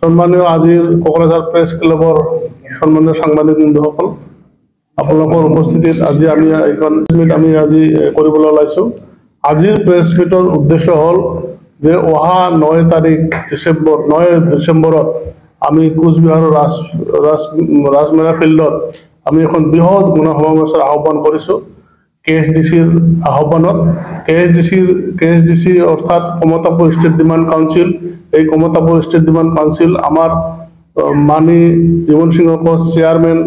সম্মানীয় আজিৰ কোকৰাঝাৰ প্ৰেছ ক্লাবৰ সম্মানীয় সাংবাদিক বন্ধুসকল, আপোনালোকৰ উপস্থিতিত আজি আমি এখন মিট আমি আজি কৰিবলৈ ওলাইছো। আজিৰ প্ৰেছ মিটৰ উদ্দেশ্য হ'ল যে অহা 9 ডিচেম্বৰত আমি কোচবিহাৰৰ ৰাজমেলা ফিল্ডত আমি এখন বৃহৎ গণসমাৱেশৰ আহ্বান কৰিছোঁ। KSDCৰ আহ্বানত KSDC অৰ্থাৎ কমতাপুৰ ষ্টেট ডিমাণ্ড কাউন্সিল, এই কমতাপুৰ ষ্টেট ডিমাণ্ড কাউন্সিল আমাৰ মানি জীবন সিংহ কোচ চেয়ারম্যান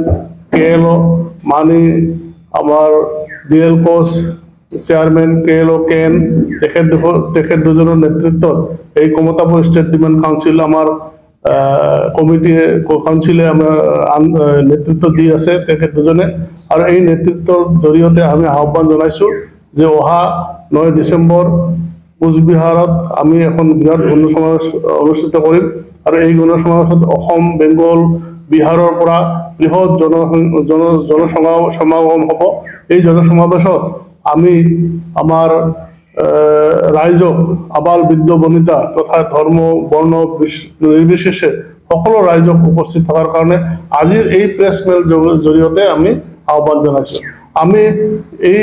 KLO, মানি আমার DL কোচ চেয়ারম্যান KLO কেন, তেখেত দুজনের নেতৃত্বত এই কমতাপুর ষ্টেট ডিমাণ্ড কাউন্সিল আমার কাউন্সিলে নেতৃত্ব দি আছে তেখেত দুজনে। আৰু এই নেতৃত্বৰ জৰিয়তে আমি আহ্বান জনাইছো যে অহা 9 ডিচেম্বৰ কোচবিহাৰত আমি এখন বৃহৎ গণসমাৱেশ অনুষ্ঠিত কৰিম। আৰু এই গণসমাৱেশত অসম, বেংগল, বিহাৰৰ পৰা বৃহৎ জনসমাগম হ'ব। এই জনসমাৱেশত আমি আমাৰ ৰাইজক আবাল বৃদ্ধ বনিতা তথা ধৰ্ম বৰ্ণ নিৰ্বিশেষে সকলো ৰাইজক উপস্থিত থকাৰ কাৰণে আজিৰ এই প্ৰেছ মেল জৰিয়তে আমি আহ্বান জনাইছো। আমি এই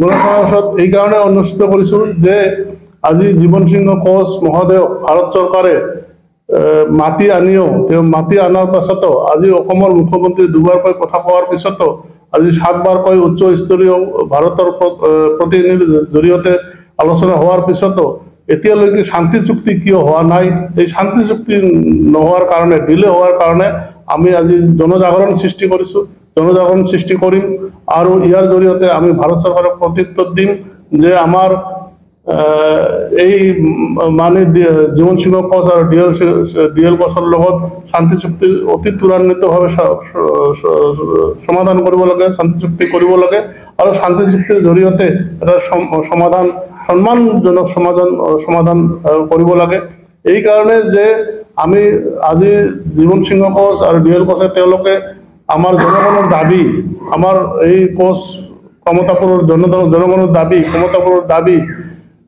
গণসমাৱেশত এই কাৰণে অনুষ্ঠিত কৰিছো যে আজি জীবন সিংহ কোচ মহোদয়ক ভাৰত চৰকাৰে মাতি আনাৰ পাছতো আজি অসমৰ মুখ্যমন্ত্ৰী দুবাৰকৈ কথা কোৱাৰ পিছতো আজি 7বাৰকৈ উচ্চ স্তৰীয় ভাৰতৰ প্ৰতিনিধিৰ জৰিয়তে আলোচনা হোৱাৰ পিছতো এতিয়ালৈকে শান্তি চুক্তি কিয় হোৱা নাই। এই শান্তি চুক্তি নোহোৱাৰ কাৰণে, ডিলে হোৱাৰ কাৰণে আমি আজি জনজাগৰণ সৃষ্টি কৰিছো, জনজাগৰণ সৃষ্টি কৰিম। আৰু ইয়াৰ জৰিয়তে আমি ভাৰত চৰকাৰক প্ৰত্যুত্তৰ দিম যে আমাৰ এই মানে জীবন সিংহ কোচ আৰু DL কোচৰ লগত শান্তি চুক্তি অতি ত্বৰান্বিতভাৱে সমাধান কৰিব লাগে, শান্তি চুক্তি কৰিব লাগে। আৰু শান্তি চুক্তিৰ জৰিয়তে এটা সন্মানজনক সমাধান কৰিব লাগে। এই কাৰণে যে আমি আজি জীবন সিংহ কোচ আৰু DL কোচে তেওঁলোকে আমাৰ জনগণৰ দাবী, আমাৰ এই কোচ কমতাপুৰৰ জনগণৰ দাবী, কমতাপুৰৰ দাবী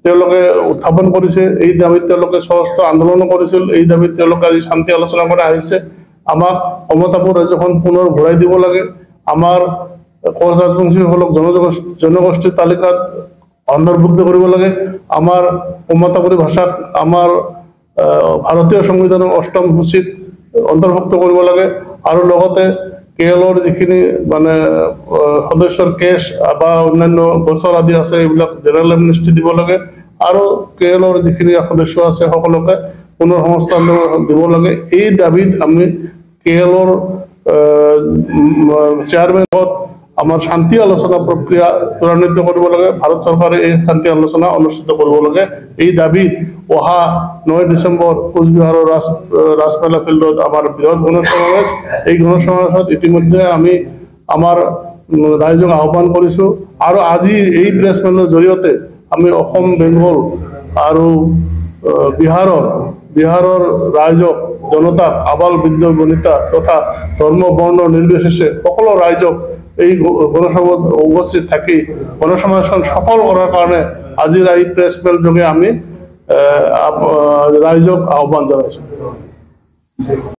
তেওঁলোকে উত্থাপন কৰিছে। এই দাবীত তেওঁলোকে সশস্ত্ৰ আন্দোলন কৰিছিল। এই দাবীত তেওঁলোকে আজি শান্তি আলোচনা কৰি আহিছে। আমাক কমতাপুৰ ৰাজ্যখন পুনৰ ঘূৰাই দিব লাগে। আমাৰ কোচ ৰাজবংশীসকলক জনগোষ্ঠীৰ তালিকাত অন্তৰ্ভুক্ত কৰিব লাগে। আমাৰ কমতাপুৰী ভাষাক আমাৰ ভাৰতীয় সংবিধানৰ 8ম সূচীত অন্তৰ্ভুক্ত কৰিব লাগে। আৰু লগতে KLOৰ যিখিনি মানে সদস্যৰ কেছ বা অন্যান্য গোচৰ আদি আছে এইবিলাক জেনেৰেল এমনেষ্টি দিব লাগে। আৰু KLOৰ যিখিনি সদস্য আছে সকলোকে পুনৰ সংস্থান দিব লাগে। এই দাবীত আমি KLOৰ চেয়াৰমেনত আমাৰ শান্তি আলোচনা প্ৰক্ৰিয়া ত্বৰান্বিত কৰিব লাগে। ভাৰত চৰকাৰে এই শান্তি আলোচনা অনুষ্ঠিত কৰিব লাগে। এই দাবীত অহা 9 ডিচেম্বৰ কোচবিহাৰৰ ৰাজমেলা ফিল্ডত আমাৰ বৃহৎ গণসমাৱেশ। এই গণসমাৱেশত ইতিমধ্যে আমি আমাৰ ৰাইজক আহ্বান কৰিছো। আৰু আজি এই প্ৰেছ মেলৰ জৰিয়তে আমি অসম, বেংগল আৰু বিহাৰৰ ৰাইজক, জনতাক, আবাল বৃদ্ধ বনিতা তথা ধৰ্ম বৰ্ণ নিৰ্বিশেষে সকলো ৰাইজক এই গণসভাত উপস্থিত থাকি গণসমাৱেশখন সফল কৰাৰ কাৰণে আজিৰ এই প্ৰেছ মেল যোগে আমি ৰাইজক আহ্বান জনাইছো।